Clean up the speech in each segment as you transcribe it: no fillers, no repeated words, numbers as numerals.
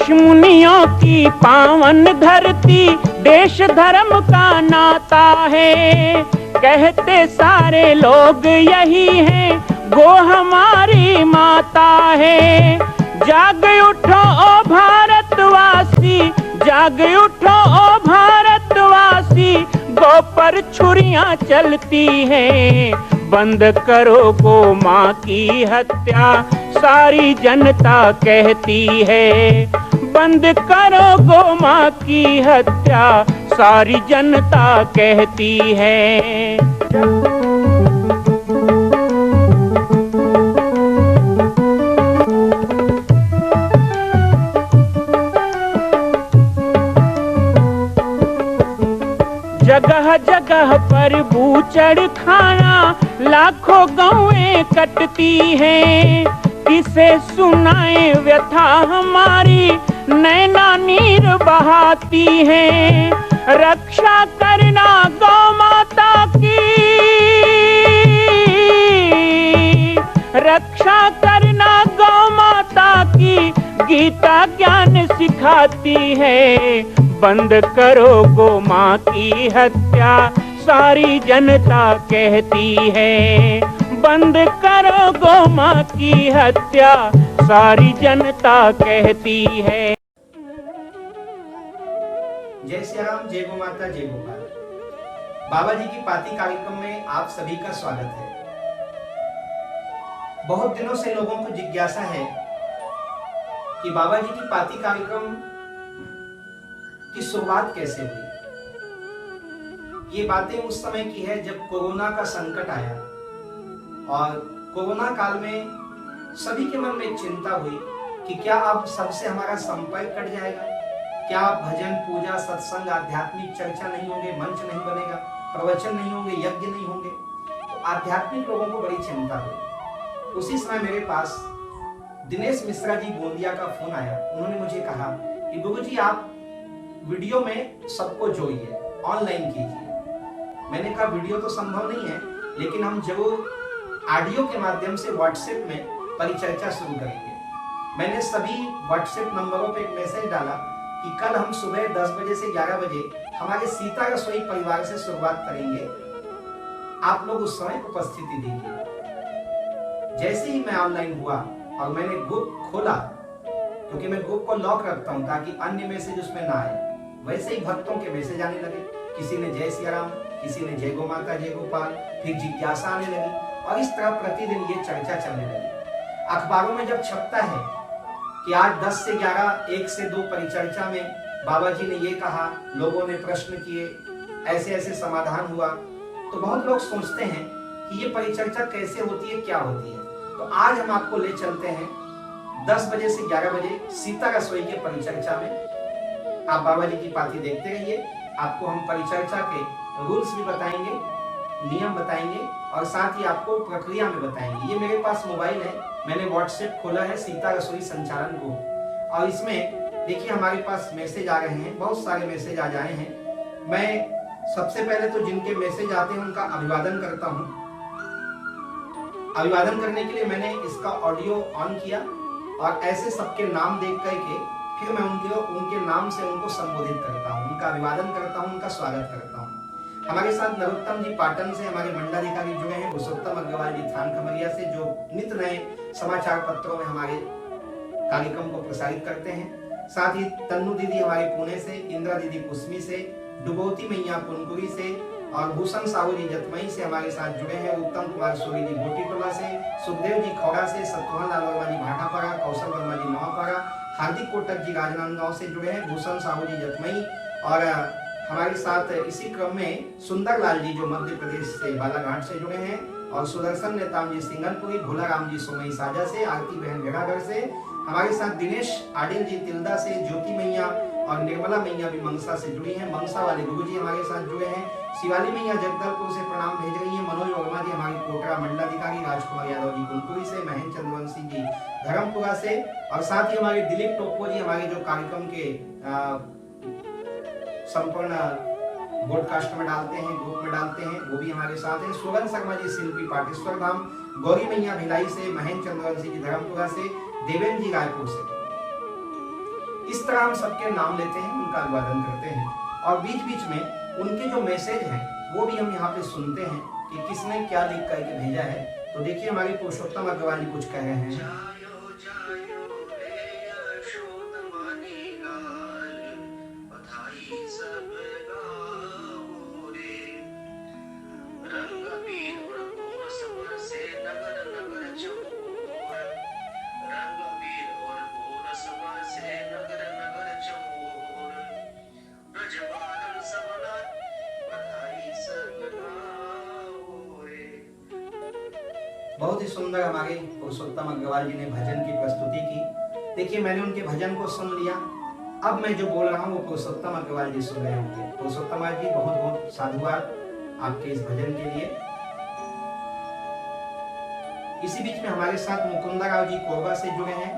ऋषि मुनियों की पावन धरती, देश धर्म का नाता है। कहते सारे लोग यही हैं, गो हमारी माता है। जाग उठो ओ भारतवासी, जाग उठो ओ भारतवासी, गौ पर छुरियां चलती हैं। बंद करो गो माँ की हत्या, सारी जनता कहती है। बंद करो गो माँ की हत्या, सारी जनता कहती है। जगह जगह पर बूचड़ खाना, लाखों गौएं कटती हैं। किसे सुनाए व्यथा हमारी, नैना नीर बहाती हैं। रक्षा करना गौ माता की, रक्षा करना गौ माता की, गीता ज्ञान सिखाती है। बंद करो गो माँ की हत्या, सारी जनता कहती है। बंद करो गो माँ की हत्या, सारी जनता कहती है। जय श्री राम, जय गो माता, जय गोपाल। बाबा जी की पाती कार्यक्रम में आप सभी का स्वागत है। बहुत दिनों से लोगों को जिज्ञासा है कि बाबा जी की पाती कार्यक्रम की शुरुआत कैसे हुई। ये बातें उस समय की है जब कोरोना का संकट आया और कोरोना काल में सभी के मन में एक चिंता हुई कि क्या अब सबसे हमारा संपर्क कट जाएगा, क्या भजन पूजा सत्संग आध्यात्मिक चर्चा नहीं होंगे, मंच नहीं बनेगा, प्रवचन नहीं होंगे, यज्ञ नहीं होंगे। तो आध्यात्मिक लोगों को बड़ी चिंता हुई। उसी समय मेरे पास दिनेश मिश्रा जी गोंदिया का फोन आया। उन्होंने मुझे कहा कि गुरु जी आप वीडियो में सबको जोड़िए, ऑनलाइन कीजिए। मैंने कहा वीडियो तो संभव नहीं है, लेकिन हम जरूर ऑडियो के माध्यम से व्हाट्सएप में परिचर्चा शुरू करेंगे। मैंने सभी व्हाट्सएप नंबरों पे एक मैसेज डाला कि कल हम सुबह 10 बजे से 11 बजे हमारे सीता रसोई परिवार से शुरुआत करेंगे, आप लोग उस समय उपस्थिति दीजिए। जैसे ही मैं ऑनलाइन हुआ और मैंने ग्रुप खोला, क्योंकि मैं ग्रुप को लॉक रखता हूं ताकि अन्य मैसेज उसमें ना आए, वैसे ही भक्तों के मैसेज आने लगे। किसी ने जय श्री राम, किसी ने जय गो माता, जय गोपाल, फिर जिज्ञासा आने लगी और इस तरह प्रतिदिन ये चर्चा चलने लगी। अखबारों में जब छपता है कि आज 10 से 11, 1 से 2 परिचर्चा में बाबा जी ने ये कहा, लोगों ने प्रश्न किए, ऐसे ऐसे समाधान हुआ, तो बहुत लोग सोचते हैं कि ये परिचर्चा कैसे होती है, क्या होती है। तो आज हम आपको ले चलते हैं 10 बजे से 11 बजे सीता रसोई के परिचर्चा में। आप बाबा जी की पाती देखते रहिए। आपको हम परिचर्चा के रूल्स भी बताएंगे, नियम बताएंगे और साथ ही आपको प्रक्रिया में बताएंगे। ये मेरे पास मोबाइल है, मैंने व्हाट्सएप खोला है सीता रसोई संचालन को, और इसमें देखिए हमारे पास मैसेज आ रहे हैं, बहुत सारे मैसेज आ जाए हैं। मैं सबसे पहले तो जिनके मैसेज आते हैं उनका अभिवादन करता हूँ। अभिवादन करने के लिए मैंने इसका ऑडियो ऑन किया और ऐसे सबके नाम देख करके फिर मैं उनके नाम से उनको संबोधित करता हूँ, उनका अभिवादन करता हूँ, उनका स्वागत करता हूँ। हमारे साथ नरोत्तम जी पाटन से हमारे मंडलाधिकारी जुड़े हैं, पुरुषोत्तम अग्रवाल जी थान खमरिया से, जो नित्य नए समाचार पत्रों में हमारे कार्यक्रम को प्रसारित करते हैं। साथ ही तन्नू दीदी हमारे पुणे से, इंदिरा दीदी कुसमी से, डुबोती मैया पुनपुरी से और भूषण साहू जी जतमई से हमारे साथ जुड़े हैं। उत्तम कुमार सूरी जी गोटीटोला से, सुखदेव जी खौड़ा से, सतोहन लाल वर्मा जी भाटापाड़ा, कौशल वर्मा जी नवापाड़ा, हार्दिक कोटक जी राजनांदगांव से जुड़े हैं, भूषण साहू जी जतमई, और हमारे साथ इसी क्रम में सुंदर लाल जी जो मध्य प्रदेश से बालाघाट से जुड़े हैं, और सुदर्शन नेताम जी सिंगलपुरी, भोला राम जी सोमई साजा से, आरती बहन भेड़ागढ़ से, हमारे साथ दिनेश आडिल जी तिल्दा से, ज्योति मैया और निर्मला मैया भी मंगसा से जुड़ी हैं। मंगसा वाले गुरु जी हमारे साथ जुड़े हैं। शिवाली मैया जगदलपुर से प्रणाम भेज रही हैं। मनोज वर्मा जी हमारे कोटरा मंडलाधिकारी, राजकुमार यादव जी कुनकुरी से, महेंद्र चंद्रवंशी जी धर्मपुरा से, और साथ ही हमारे दिलीप टोपो जी हमारे जो कार्यक्रम के संपूर्ण ब्रॉडकास्ट में डालते हैं, ग्रुप में डालते हैं, वो भी हमारे साथ हैं। सुगन शर्मा जी शिल्पी पाटेश्वर धाम, गौरी मैया भिलाई से, महेंद्र चंद्रवंशी जी धर्मपुरा से, देवेंद्र जी रायपुर से। इस तरह हम सबके नाम लेते हैं, उनका अभिवादन करते हैं और बीच बीच में उनके जो मैसेज हैं वो भी हम यहाँ पे सुनते हैं कि किसने क्या लिख करके भेजा है। तो देखिए हमारे पुरुषोत्तम अग्रवाल जी कुछ कह रहे हैं। बहुत ही सुंदर हमारे पुरुषोत्तम अग्रवाल जी ने भजन की प्रस्तुति की। देखिए मैंने उनके भजन को सुन लिया, अब मैं जो बोल रहा हूँ वो पुरुषोत्तम अग्रवाल जी सुन रहे होंगे। पुरुषोत्तम जी बहुत बहुत साधुवाद आपके इस भजन के लिए। इसी बीच में हमारे साथ मुकुंदा राव जी कोरबा से जुड़े हैं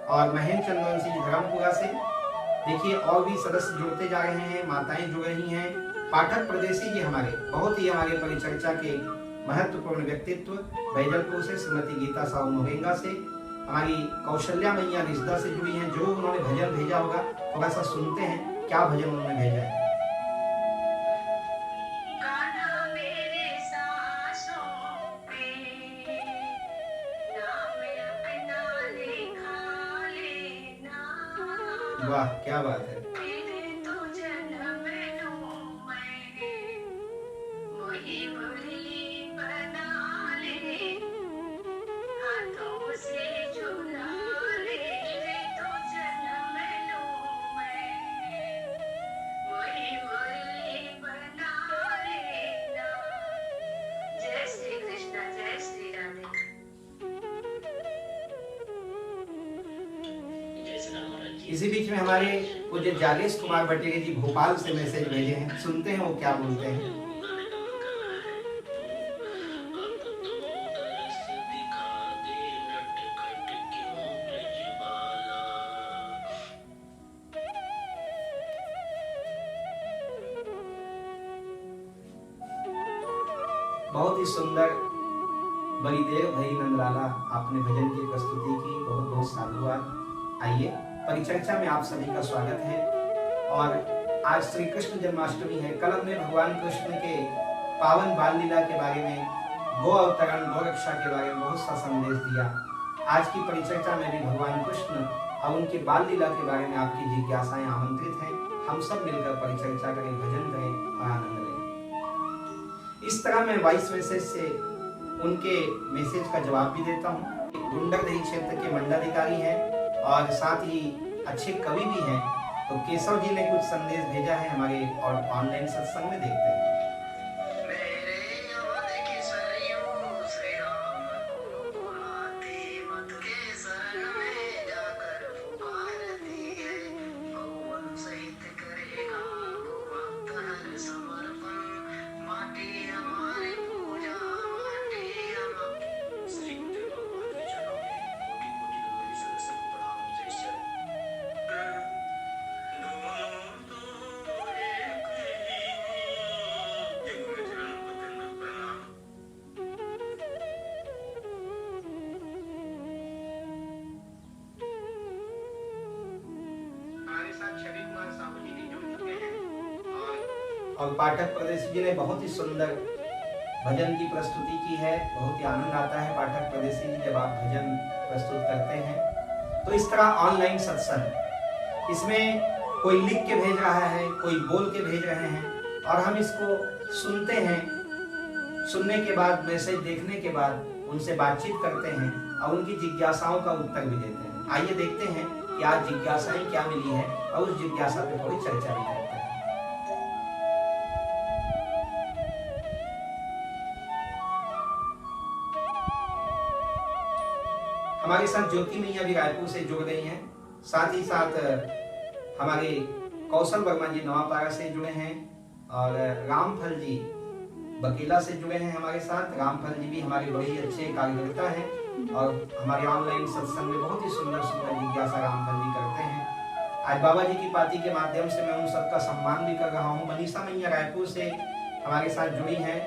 और महेंद्र चंद्रवंशी जी धर्मपुरा से। देखिए और भी सदस्य जुड़ते जा रहे हैं, माताएं जुड़ रही हैं। पाठक प्रदेशी जी हमारे बहुत ही हमारे परिचर्चा के महत्वपूर्ण व्यक्तित्व बैजलपुर से श्रीमती गीता साहू मोहेंगा से, हमारी कौशल्या मैया रिश्ता से जुड़ी हैं। जो उन्होंने भजन भेजा होगा थोड़ा सा सुनते हैं क्या भजन उन्होंने भेजा है। वाह क्या बात है। इसी बीच में हमारे पूज्य जागेश कुमार बटेरे जी भोपाल से मैसेज भेजे हैं, सुनते हैं वो क्या बोलते हैं। बहुत ही सुंदर बलिदेव भई नंदलाला आपने भजन की प्रस्तुति की, बहुत बहुत साधुवाद। आइए परिचर्चा में आप सभी का स्वागत है। और आज श्री कृष्ण जन्माष्टमी है। कल हमने भगवान कृष्ण के पावन बाल लीला के बारे में, गो अवतरण, गौ रक्षा के बारे में बहुत सा संदेश दिया। आज की परिचर्चा में भी भगवान कृष्ण और उनके बाल लीला के बारे में आपकी जिज्ञासाएं आमंत्रित हैं। हम सब मिलकर परिचर्चा करें, भजन करें और आनंद लें। इस तरह मैं वॉइस मैसेज से उनके मैसेज का जवाब भी देता हूँ। गुंडरदेही क्षेत्र के मंडलाधिकारी हैं और साथ ही अच्छे कवि भी हैं। तो केशव जी ने कुछ संदेश भेजा है हमारे और ऑनलाइन सत्संग में, देखते हैं। और पाठक प्रदेश जी ने बहुत ही सुंदर भजन की प्रस्तुति की है। बहुत ही आनंद आता है पाठक प्रदेशी जी जब आप भजन प्रस्तुत करते हैं। तो इस तरह ऑनलाइन सत्संग, इसमें कोई लिख के भेज रहा है, कोई बोल के भेज रहे हैं और हम इसको सुनते हैं। सुनने के बाद, मैसेज देखने के बाद उनसे बातचीत करते हैं और उनकी जिज्ञासाओं का उत्तर भी देते हैं। आइए देखते हैं कि आज जिज्ञासाएं क्या मिली है और उस जिज्ञासा पे थोड़ी चर्चा भी करते हैं। हमारे साथ ज्योति मैया भी रायपुर से जुड़ गई हैं। साथ ही साथ हमारे कौशल वर्मा जी नवापारा से जुड़े हैं और रामफल जी बकीला से जुड़े हैं हमारे साथ। रामफल जी भी हमारे बड़े ही अच्छे कार्यकर्ता हैं और हमारे ऑनलाइन सत्संग में बहुत ही सुंदर सुंदर जिज्ञासा रामफल जी करते हैं। आज बाबा जी की पाती के माध्यम से मैं उन सबका सम्मान भी कर रहा हूँ। मनीषा मैया रायपुर से हमारे साथ जुड़ी हैं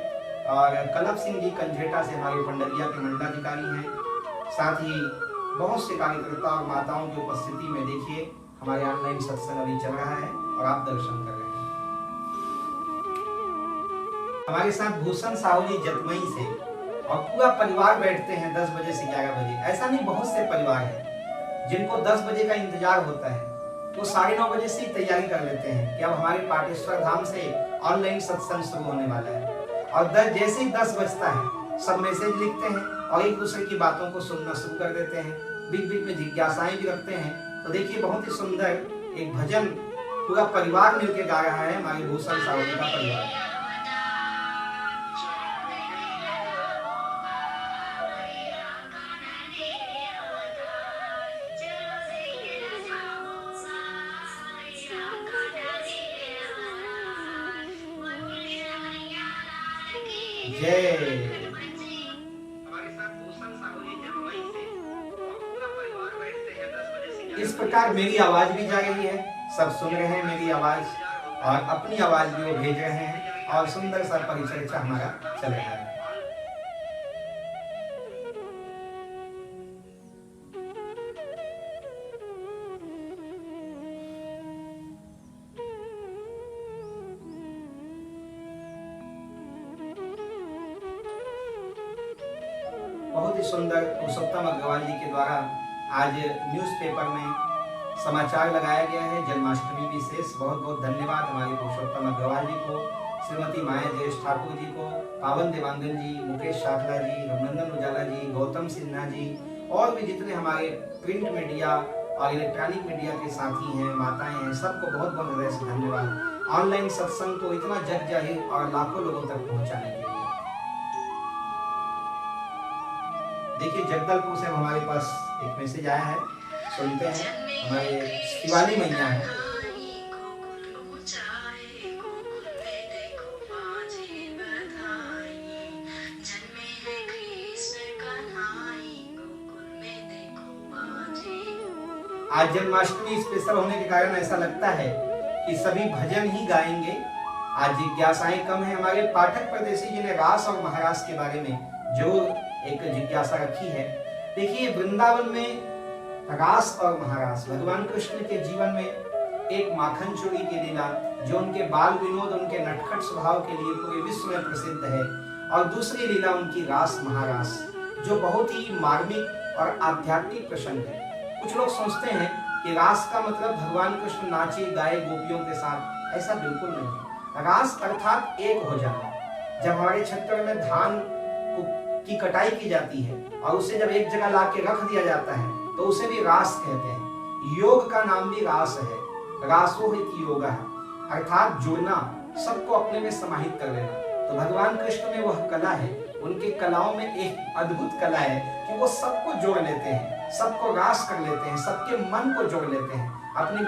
और कलप सिंह जी कंझेटा से हमारे पंडरिया के मंडलाधिकारी हैं। साथ ही बहुत से कार्यकर्ता और माताओं की उपस्थिति में देखिए हमारे ऑनलाइन सत्संग अभी चल रहा है और आप दर्शन कर रहे हैं। हमारे साथ भूषण साहू जी जतमई से, और पूरा परिवार बैठते हैं 10 बजे से 11 बजे। ऐसा नहीं, बहुत से परिवार हैं जिनको 10 बजे का इंतजार होता है, वो 9:30 बजे से ही तैयारी कर लेते हैं कि अब हमारे पाटेश्वर धाम से ऑनलाइन सत्संग शुरू होने वाला है। और जैसे ही 10 बजता है सब मैसेज लिखते हैं और एक दूसरे की बातों को सुनना शुरू कर देते हैं, बीच बीच में जिज्ञासाएं भी रखते हैं। तो देखिए बहुत ही सुंदर एक भजन पूरा परिवार मिलकर गा रहा है, हमारे भूषण साहू जी का परिवार। इस प्रकार मेरी आवाज भी जा रही है, सब सुन रहे हैं मेरी आवाज और अपनी आवाज भी वो भेज रहे हैं और सुंदर सा परिचर्चा हमारा चल रहा है। बहुत ही सुंदर पुरुषोत्तम अग्रवाल जी के द्वारा आज न्यूज़पेपर में समाचार लगाया गया है जन्माष्टमी विशेष। बहुत बहुत धन्यवाद हमारे पुरुषोत्तम अग्रवाल जी को, श्रीमती माया जयेश ठाकुर जी को, पावन देवांगन जी, मुकेश शाखला जी, रघुनंदन उजाला जी, गौतम सिन्हा जी और भी जितने हमारे प्रिंट मीडिया और इलेक्ट्रॉनिक मीडिया के साथी हैं, माताएं हैं, सबको बहुत बहुत हृदय से धन्यवाद ऑनलाइन सत्संग को इतना जग जाहिर और लाखों लोगों तक पहुंचाने के लिए। देखिए जगदलपुर से हमारे पास एक मैसेज आया है, सुनते हैं। हमारे शिवानी मैया है। आज जन्माष्टमी स्पेशल होने के कारण ऐसा लगता है कि सभी भजन ही गाएंगे। आज जिज्ञासाएं कम है। हमारे पाठक परदेसी जी ने रास और महारास के बारे में जो एक जिज्ञासा रखी है। देखिए वृंदावन में रास और महारास भगवान कृष्ण के जीवन में एक माखन चोरी की लीला जो उनके बाल विनोद, उनके नटखट स्वभाव के लिए पूरे विश्व में प्रसिद्ध है, और दूसरी लीला उनकी रास महारास जो बहुत ही मार्मिक और आध्यात्मिक प्रसंग है। कुछ लोग सोचते हैं कि रास का मतलब भगवान कृष्ण नाचे गाए गोपियों के साथ, ऐसा बिल्कुल नहीं। रास अर्थात एक हो जाना। जब हमारे क्षेत्र में धान की कटाई की जाती है और उसे जब एक जगह लाके रख दिया जाता है तो उसे भी रास कहते हैं। योग का नाम भी रास है, रासो हित योगा है, अर्थात जुड़ना, सबको अपने में समाहित कर लेना। तो भगवान कृष्ण में वह कला है, उनके कलाओं में एक अद्भुत कला है कि वो सबको जोड़ लेते हैं, सबको रास कर लेते हैं, सबके मन को जोड़ लेते हैं, अपनी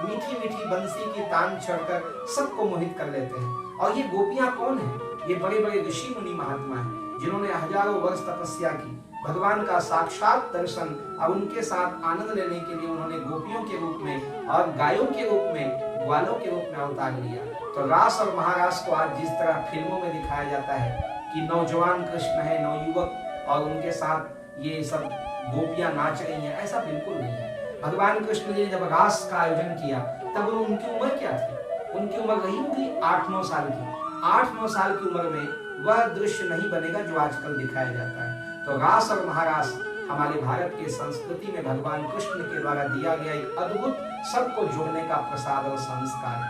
मीठी मीठी बंसी की तान छड़कर सबको मोहित कर लेते हैं। और ये गोपियां कौन है? ये बड़े बड़े ऋषि मुनि महात्मा हैं जिन्होंने हजारों वर्ष तपस्या की, भगवान का साक्षात दर्शन और उनके साथ आनंद लेने के लिए उन्होंने गोपियों के रूप में और गायों के रूप में, ग्वालों के रूप में अवतार लिया। तो रास और महारास को आज जिस तरह फिल्मों में दिखाया जाता है कि नौजवान कृष्ण है, नवयुवक, और उनके साथ ये सब गोपियां नाच रही हैं, ऐसा बिल्कुल नहीं है। भगवान कृष्ण ने जब रास का आयोजन किया तब उनकी उम्र क्या थी? उनकी उम्र रही होगी 8-9 साल की। 8-9 साल की उम्र में वह दृश्य नहीं बनेगा जो आजकल दिखाया जाता है। तो रास और महारास हमारे भारत की संस्कृति में भगवान कृष्ण के द्वारा दिया गया एक अद्भुत सबको जोड़ने का प्रसाद और संस्कार है।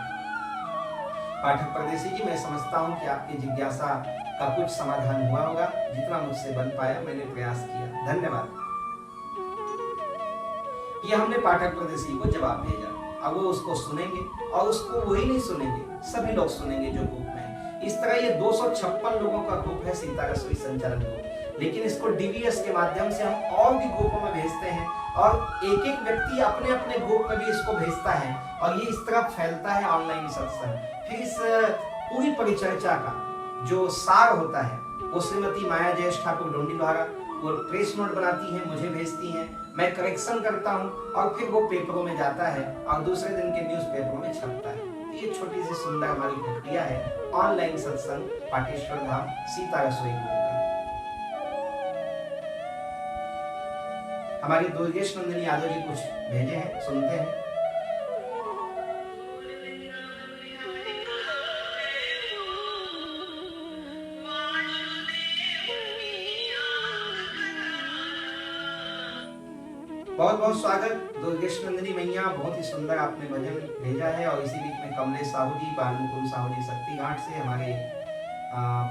पाठक परदेसी जी, मैं समझता हूँ कि आपकी जिज्ञासा का कुछ समाधान हुआ होगा। जितना मुझसे बन पाया मैंने प्रयास किया, धन्यवाद। ये हमने पाठक परदेसी को जवाब भेजा, अब वो उसको सुनेंगे और उसको वही नहीं सुनेंगे, सभी लोग सुनेंगे जो ग्रुप में है। इस तरह ये 256 लोगों का ग्रुप है सीता रसोई संचालन ग्रुप, लेकिन इसको डीवीएस के माध्यम से हम और भी ग्रुपों में भेजते हैं और एक एक व्यक्ति अपने अपने ग्रुप में भी इसको भेजता है और ये इस तरह फैलता है ऑनलाइन सत्संग। फिर इस पूरी परिचर्चा का जो सार होता है वो श्रीमती माया जयेश ठाकुर डोंडी द्वारा वो प्रेस नोट बनाती हैं, मुझे भेजती हैं, मैं करेक्शन करता हूं और फिर वो पेपरों में जाता है और दूसरे दिन के न्यूज पेपरों में छपता है। ये छोटी सी सुंदर हमारी प्रक्रिया है ऑनलाइन सत्संग पाटेश्वर धाम सीता रसोई ग्रुप का। हमारी दुर्गेश नंदिनी यादव जी कुछ भेजे हैं, सुनते हैं। बहुत बहुत स्वागत दुर्गेश नंदिनी मैया, बहुत ही सुंदर आपने भजन भेजा है। और इसी बीच में कमलेश साहू जी, बालमुकुंद साहू जी शक्ति घाट से हमारे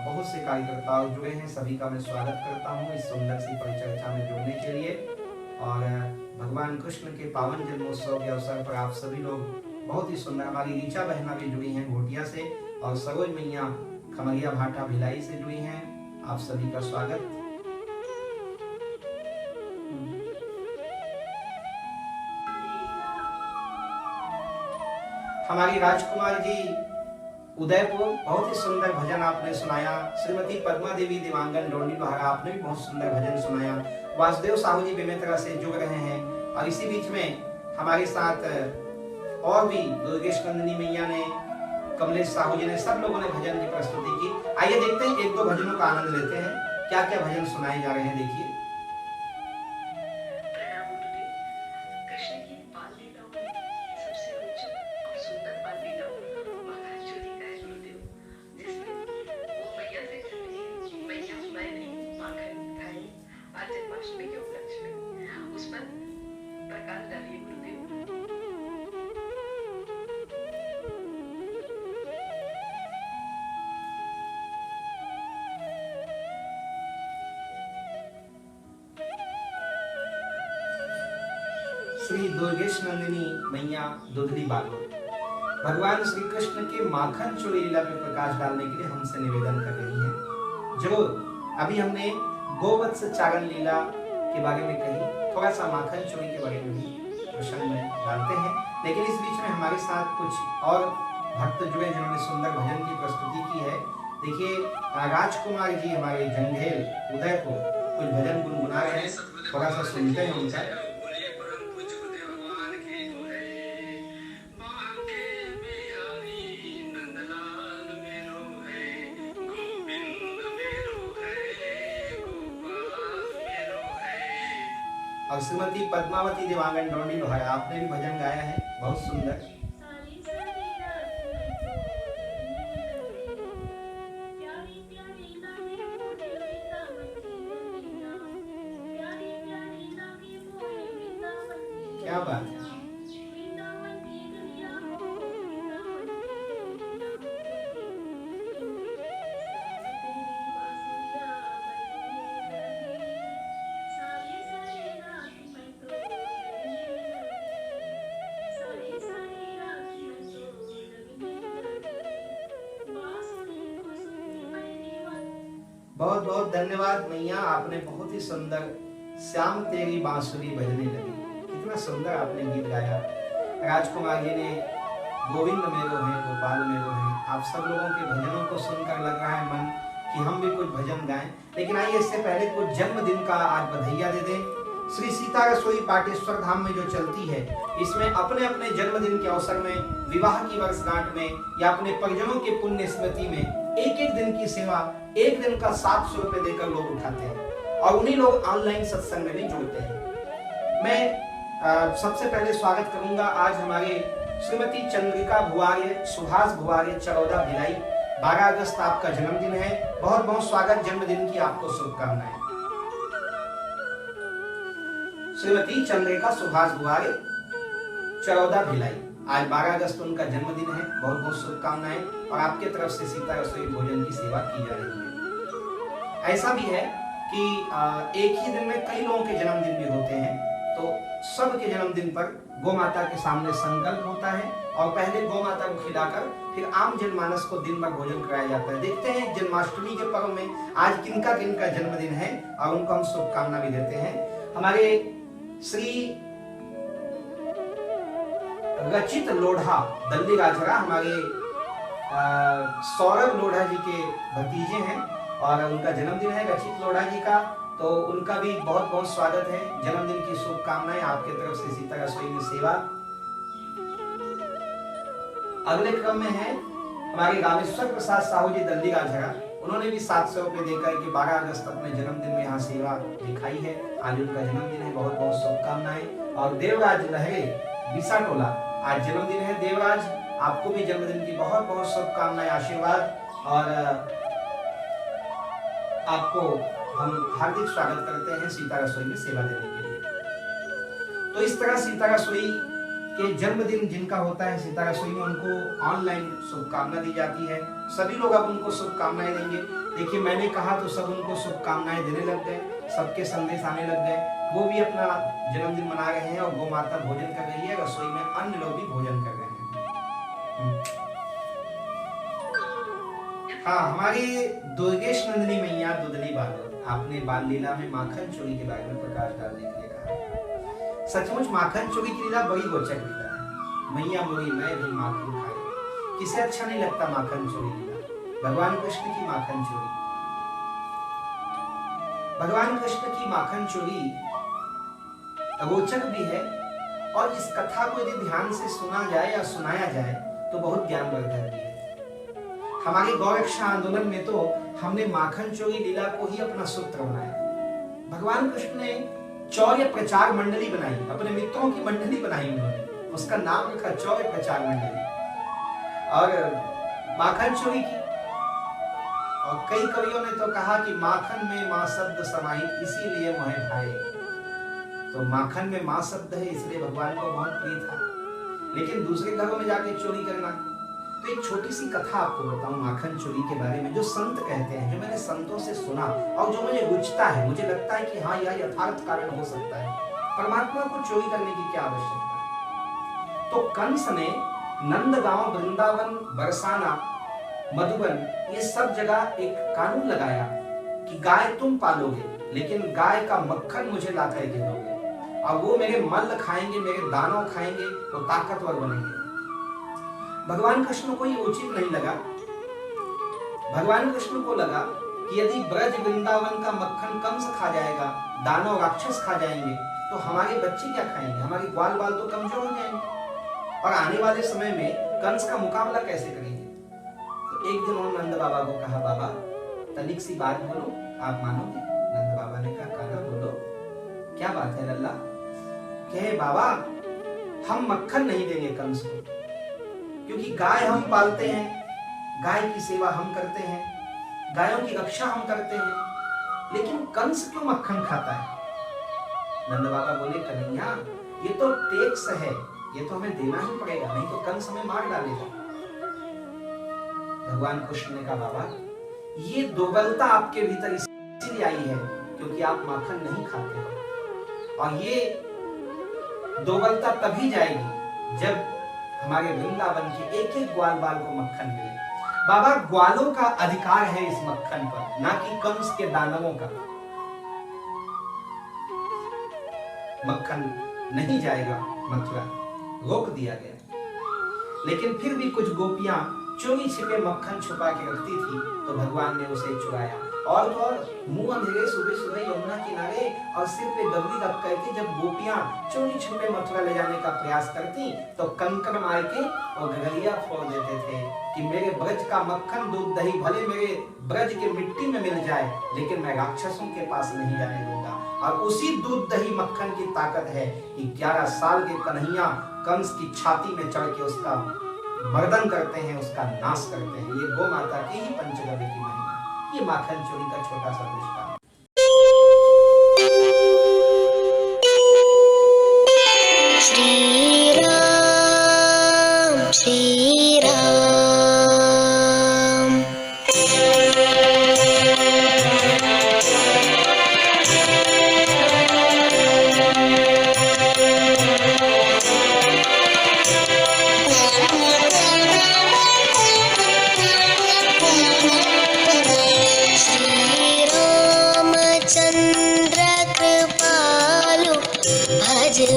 बहुत से कार्यकर्ता जुड़े हैं, सभी का मैं स्वागत करता हूँ इस सुंदर सी परिचर्चा में जुड़ने के लिए। और भगवान कृष्ण के पावन जन्मोत्सव के अवसर पर आप सभी लोग बहुत ही सुंदर, हमारी ऋचा बहना भी जुड़ी हैं घोटिया से, और सरोज मैया खमरिया भाटा भिलाई से जुड़ी हैं। आप सभी का स्वागत। हमारी राजकुमार जी उदयपुर, बहुत ही सुंदर भजन आपने सुनाया। श्रीमती पद्मा देवी दिवांगन डोंडी लोहारा, आपने भी बहुत सुंदर भजन सुनाया। वासुदेव साहू जी बेमेतरा से जुड़ रहे हैं। और इसी बीच में हमारे साथ और भी दुर्गेश नंदिनी मैया ने, कमलेश साहू जी ने, सब लोगों ने भजन की प्रस्तुति की। आइए देखते हैं, एक दो भजनों का आनंद लेते हैं, क्या क्या भजन सुनाए जा रहे हैं। देखिए, श्री दुर्गेश नंदिनी मैया दुधली बालो भगवान श्री कृष्ण के माखन चोरी लीला में प्रकाश डालने के लिए हमसे निवेदन कर रही हैं। जरूर, अभी हमने गोवत्स चारण लीला के बारे में कही, थोड़ा सा माखन चोरी के बारे में भी प्रसंग में डालते हैं। लेकिन इस बीच में हमारे साथ कुछ और भक्त जुड़े जिन्होंने सुंदर भजन की प्रस्तुति की है। देखिए, राजकुमार जी हमारे जंघेल उदयपुर कुछ भजन गुनगुना रहे हैं, थोड़ा सा सुनते हैं उनका। और श्रीमती पद्मावती देवांगन डोंडी लोहारा, आपने भी भजन गाया है, बहुत सुंदर। क्या बात है। बहुत बहुत धन्यवाद मैया, आपने बहुत ही सुंदर श्याम तेरी बांसुरी बजने लगी, कितना सुंदर आपने गीत गाया। राजकुमार जी ने गोविंद मेरो है, गोपाल मेरो है, आप सब लोगों के भजनों को सुनकर लग रहा है मन कि हम भी कुछ भजन गाएं। लेकिन आइए इससे पहले कुछ जन्मदिन का आज बधाइयां दे दें। श्री सीता रसोई पाटेश्वर धाम में जो चलती है, इसमें अपने अपने जन्मदिन के अवसर में, विवाह की वर्षगांठ में या अपने परिजनों के पुण्य स्मृति में एक एक दिन की सेवा, एक दिन का 700 रुपए देकर लोग उठाते हैं और उन्हीं लोग ऑनलाइन सत्संग में भी जुड़ते हैं। मैं सबसे पहले स्वागत करूंगा आज हमारे श्रीमती चंद्रिका भुआर्य, सुभाष भुआर्य, चरौदा भिलाई। 12 अगस्त आपका जन्मदिन है, बहुत बहुत स्वागत, जन्मदिन की आपको शुभकामनाएं। श्रीमती चंद्रिका सुभाष भुआर्य, चरौदा भिलाई, आज 12 अगस्त उनका जन्मदिन है, बहुत बहुत शुभकामनाएं। और आपके तरफ से सीता रसोई भोजन की सेवा की जा रही है। ऐसा भी है कि एक ही दिन में कई लोगों के जन्मदिन भी होते हैं, तो सबके जन्मदिन पर गौ माता के सामने संकल्प होता है और पहले गौ माता को खिलाकर फिर आम जनमानस को दिन भर भोजन कराया जाता है। देखते हैं जन्माष्टमी के पर्व में आज किनका किनका जन्मदिन है और उनको हम शुभकामना भी देते हैं। हमारे श्री रचित लोढ़ा दल्ली राजरा, हमारे सौरभ लोढ़ा जी के भतीजे हैं और उनका जन्मदिन है रचित लोढ़ा जी का, तो उनका भी बहुत बहुत स्वागत है, जन्मदिन की शुभकामनाएं आपके तरफ से सीता रसोई में सेवा। अगले क्रम में है हमारे रामेश्वर प्रसाद साहू जी दल्ली राजरा, उन्होंने भी 700 रुपए देकर के 12 अगस्त अपने जन्मदिन में यहाँ सेवा दिखाई है, आज उनका जन्मदिन है, बहुत बहुत शुभकामनाएं। और देवराज लहरे बिसा टोला, आज जन्मदिन है देवराज, आपको भी जन्मदिन की बहुत बहुत शुभकामनाएं, आशीर्वाद और आपको हम हार्दिक स्वागत करते हैं सीता रसोई में सेवा देने के लिए। तो इस तरह सीता रसोई के जन्मदिन जिनका होता है, सीता रसोई में उनको ऑनलाइन शुभकामना दी जाती है। सभी लोग अब उनको शुभकामनाएं देंगे। देखिए मैंने कहा तो सब उनको शुभकामनाएं देने लग गए, सबके संदेश आने लग गए। वो भी अपना जन्मदिन मना रहे हैं और गौ माता भोजन कर रही है, रसोई में अन्य लोग भी भोजन कर रहे हैं। हाँ, हमारी दुर्गेश नंदिनी मैया दुदली बालोद, आपने बाल लीला में माखन चोरी के बारे में प्रकाश डालने के लिए कहा। सचमुच माखन चोरी की लीला बड़ी रोचक लीला है। मैया मोरी मैं भी माखन खाई, किसे अच्छा नहीं लगता माखन चोरी लीला। भगवान कृष्ण की माखन चोरी, भगवान कृष्ण की माखन चोरी रोचक भी है, और इस कथा को यदि ध्यान से सुना जाए या सुनाया जाए तो बहुत ज्ञानवर्धक भी है। हमारे गौरक्षा आंदोलन में तो हमने माखन चोरी लीला को ही अपना सूत्र बनाया। भगवान कृष्ण ने चौर्य प्रचार मंडली बनाई, अपने मित्रों की मंडली बनाई उन्होंने, उसका नाम रखा चौर्य प्रचार मंडली, और माखन चोरी की। और कई कवियों ने तो कहा कि माखन में मां शब्द समाहित इसीलिए मोहे भाए। तो माखन में मां शब्द है इसलिए भगवान को बहुत प्रिय था। लेकिन दूसरे घरों में जाके चोरी करना, तो एक छोटी सी कथा आपको बताऊं माखन चोरी के बारे में, जो संत कहते हैं, जो मैंने संतों से सुना और जो मुझे रुचता है, मुझे लगता है कि हाँ यह यथार्थ कारण हो सकता है। परमात्मा को चोरी करने की क्या आवश्यकता है? तो कंस ने नंदगांव, वृंदावन, बरसाना, मधुबन, ये सब जगह एक कानून लगाया कि गाय तुम पालोगे, लेकिन गाय का मक्खन मुझे ला करके दोगे, और वो मेरे मल खाएंगे, मेरे दानों खाएंगे, वो ताकतवर बनेंगे। भगवान कृष्ण को ये उचित नहीं लगा। भगवान कृष्ण को लगा कि यदि ब्रज वृंदावन का मक्खन कंस खा जाएगा, दानव राक्षस खा जाएंगे, तो हमारे बच्चे क्या खाएंगे, हमारे ग्वाल बाल तो कमजोर हो जाएंगे, और आने वाले समय में कंस का मुकाबला कैसे करेंगे। तो एक दिन उन्होंने नंद बाबा को कहा, बाबा तनिक सी बात बोलो, आप मानोगे? नंद बाबा ने कहा, कान्हा बोलो, क्या बात है लल्ला? कहे, बाबा हम मक्खन नहीं देंगे कंस को, क्योंकि गाय हम पालते हैं, गाय की सेवा हम करते हैं, गायों की रक्षा हम करते हैं, लेकिन कंस क्यों मक्खन खाता है? नंद बाबा बोले, कन्हैया ये तो टैक्स है, ये तो हमें देना ही पड़ेगा, नहीं तो कंस हमें मार डालेगा। भगवान कृष्ण ने कहा, बाबा ये दुर्बलता आपके भीतर इसलिए आई है क्योंकि आप माखन नहीं खाते हो, और ये दुर्बलता तभी जाएगी जब हमारे वृंदावन के एक एक ग्वाल बाल को मक्खन मिले। बाबा ग्वालों का अधिकार है इस मक्खन पर, ना कि कंस के दानवों का। मक्खन नहीं जाएगा मथुरा, रोक दिया गया। लेकिन फिर भी कुछ गोपियां चोरी छिपे मक्खन छुपा के रखती थी, तो भगवान ने उसे चुराया। और तो और मुंह अंधेरे सुबह सुबह यमुना किनारे और सिर पे गगरी रख करके जब गोपियां चोरी छिपे मथुरा ले जाने का प्रयास करती, तो कंकड़ मार के और गगरिया फोड़ देते थे कि मेरे ब्रज का मक्खन दूध दही भले मेरे ब्रज के मिट्टी में मिल जाए, लेकिन मैं राक्षसों के पास नहीं जाने दूंगा। और उसी दूध दही मक्खन की ताकत है कि 11 साल के कन्हैया कंस की छाती में चढ़ के उसका मर्दन करते हैं, उसका नाश करते हैं। ये गौ माता की ही पंचगव्य की महिमा। ये माखन चोरी का छोटा सा दृष्टांत। श्री राम श्री राम।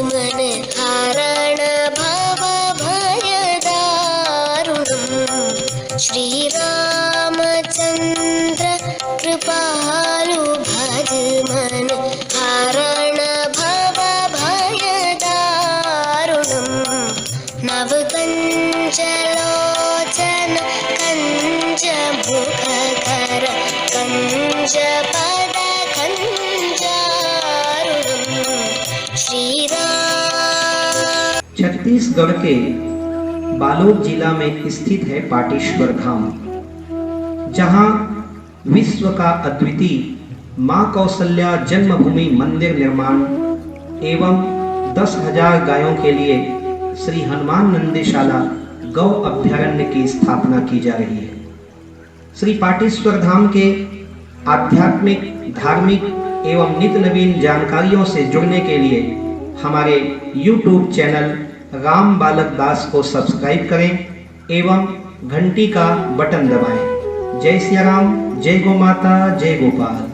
मन धारण भव भय दारुणम्। श्री रामचंद्र कृपालु भज मन धारण भव भय दारुणम्। नव कंज लोचन कंज मुखकर कंज पद छत्तीसगढ़ के बालोद जिला में स्थित है पाटेश्वर धाम, जहां विश्व का अद्वितीय मां कौशल्या जन्मभूमि मंदिर निर्माण एवं 10,000 गायों के लिए श्री हनुमान नंदीशाला गौ अभ्यारण्य की स्थापना की जा रही है। श्री पाटेश्वर धाम के आध्यात्मिक, धार्मिक एवं नित्य नवीन जानकारियों से जुड़ने के लिए हमारे YouTube चैनल राम बालक दास को सब्सक्राइब करें एवं घंटी का बटन दबाएं। जय सिया राम, जय गौ माता, जय गोपाल।